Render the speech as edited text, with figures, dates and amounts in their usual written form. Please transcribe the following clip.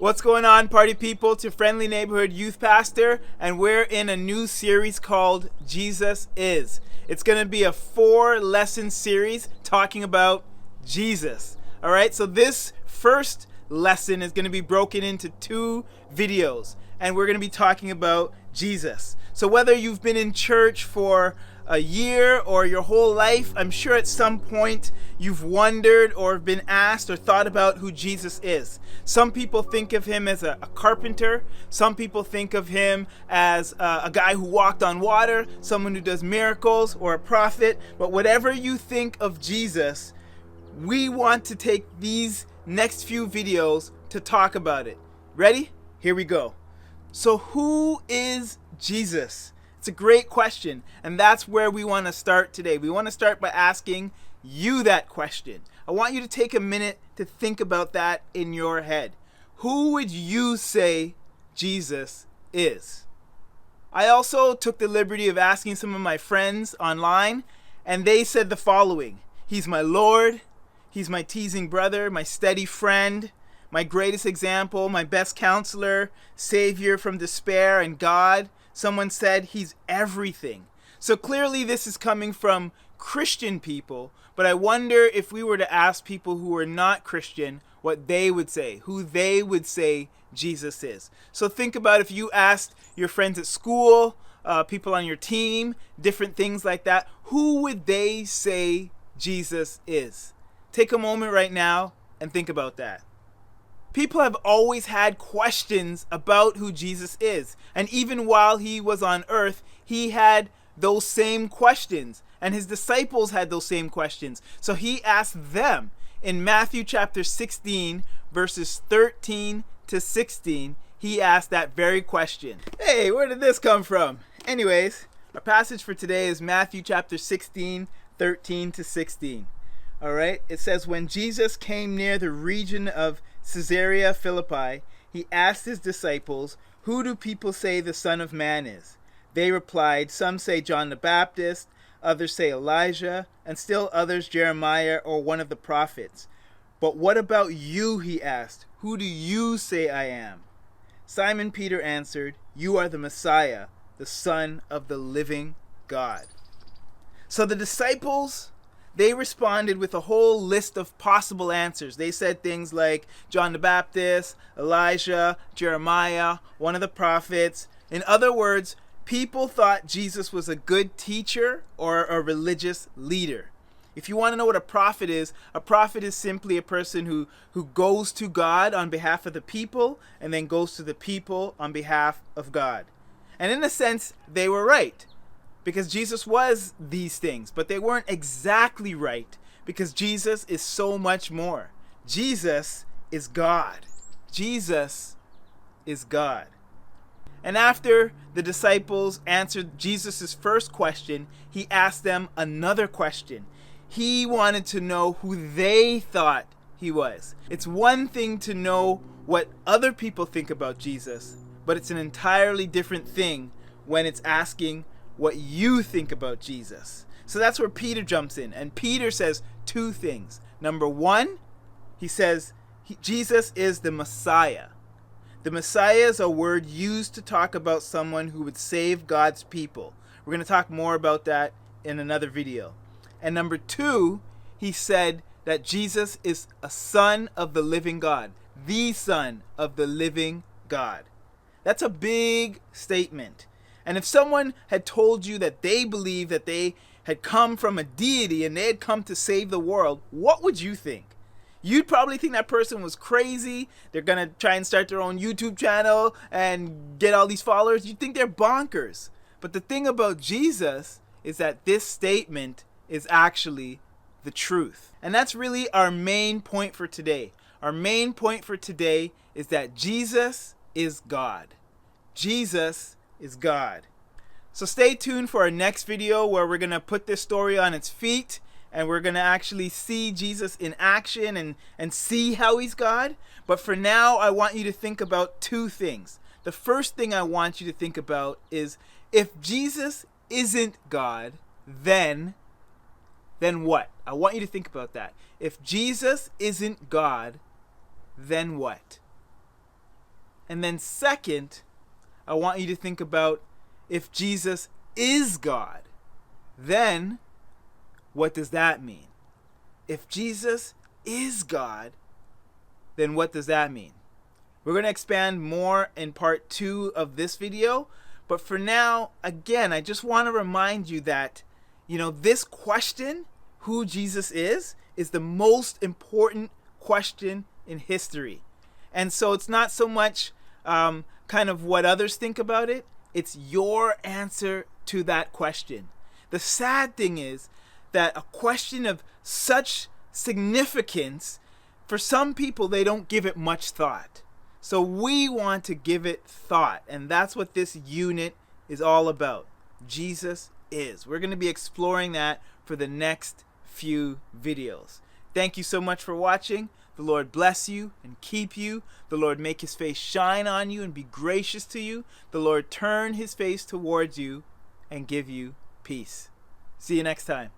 What's going on, party people? It's your friendly neighborhood youth pastor, and we're in a new series called Jesus Is. It's going to be a 4-lesson series talking about Jesus. All right, so this first lesson is going to be broken into 2 videos, and we're going to be talking about Jesus. So whether you've been in church for a year or your whole life, I'm sure at some point you've wondered or been asked or thought about who Jesus is. Some people think of him as a carpenter. Some people think of him as a guy who walked on water, someone who does miracles, or a prophet. But whatever you think of Jesus, we want to take these next few videos to talk about it. Ready? Here we go. So who is Jesus? It's a great question, and that's where we want to start today. We want to start by asking you that question. I want you to take a minute to think about that in your head. Who would you say Jesus is? I also took the liberty of asking some of my friends online, and they said the following: He's my Lord, He's my teasing brother, my steady friend, my greatest example, my best counselor, Savior from despair, and God. Someone said He's everything. So clearly this is coming from Christian people, but I wonder if we were to ask people who are not Christian what they would say, who they would say Jesus is. So think about if you asked your friends at school, people on your team, different things like that, who would they say Jesus is? Take a moment right now and think about that. People have always had questions about who Jesus is. And even while he was on earth, he had those same questions. And his disciples had those same questions. So he asked them in Matthew chapter 16, verses 13 to 16, he asked that very question. Hey, where did this come from? Anyways, our passage for today is Matthew chapter 16, 13 to 16. All right, it says, when Jesus came near the region of Caesarea Philippi, he asked his disciples, who do people say the Son of Man is? They replied, some say John the Baptist, others say Elijah, and still others Jeremiah or one of the prophets. But what about you, he asked, who do you say I am? Simon Peter answered, you are the Messiah, the Son of the living God. So the disciples, they responded with a whole list of possible answers. They said things like John the Baptist, Elijah, Jeremiah, one of the prophets. In other words, people thought Jesus was a good teacher or a religious leader. If you want to know what a prophet is simply a person who goes to God on behalf of the people and then goes to the people on behalf of God. And in a sense, they were right, because Jesus was these things, but they weren't exactly right, because Jesus is so much more. Jesus is God. Jesus is God. And after the disciples answered Jesus' first question, he asked them another question. He wanted to know who they thought he was. It's one thing to know what other people think about Jesus, but it's an entirely different thing when it's asking what you think about Jesus. So that's where Peter jumps in. And Peter says 2 things. Number 1, he says Jesus is the Messiah. The Messiah is a word used to talk about someone who would save God's people. We're going to talk more about that in another video. And number 2, he said that Jesus is a son of the living God. The Son of the living God. That's a big statement. And if someone had told you that they believed that they had come from a deity and they had come to save the world, what would you think? You'd probably think that person was crazy. They're going to try and start their own YouTube channel and get all these followers. You'd think they're bonkers. But the thing about Jesus is that this statement is actually the truth. And that's really our main point for today. Our main point for today is that Jesus is God. Jesus is God. So stay tuned for our next video where we're going to put this story on its feet and we're going to actually see Jesus in action and see how he's God. But for now, I want you to think about 2 things. The first thing I want you to think about is, if Jesus isn't God, then what? I want you to think about that. If Jesus isn't God, then what? And then second, I want you to think about if Jesus is God, then what does that mean? If Jesus is God, then what does that mean? We're going to expand more in part 2 of this video, but for now, again, I just want to remind you that, this question, who Jesus is the most important question in history. And so it's not so much kind of what others think about it, it's your answer to that question. The sad thing is that a question of such significance, for some people, they don't give it much thought. So we want to give it thought, and that's what this unit is all about. Jesus is. We're going to be exploring that for the next few videos. Thank you so much for watching. The Lord bless you and keep you. The Lord make his face shine on you and be gracious to you. The Lord turn his face towards you and give you peace. See you next time.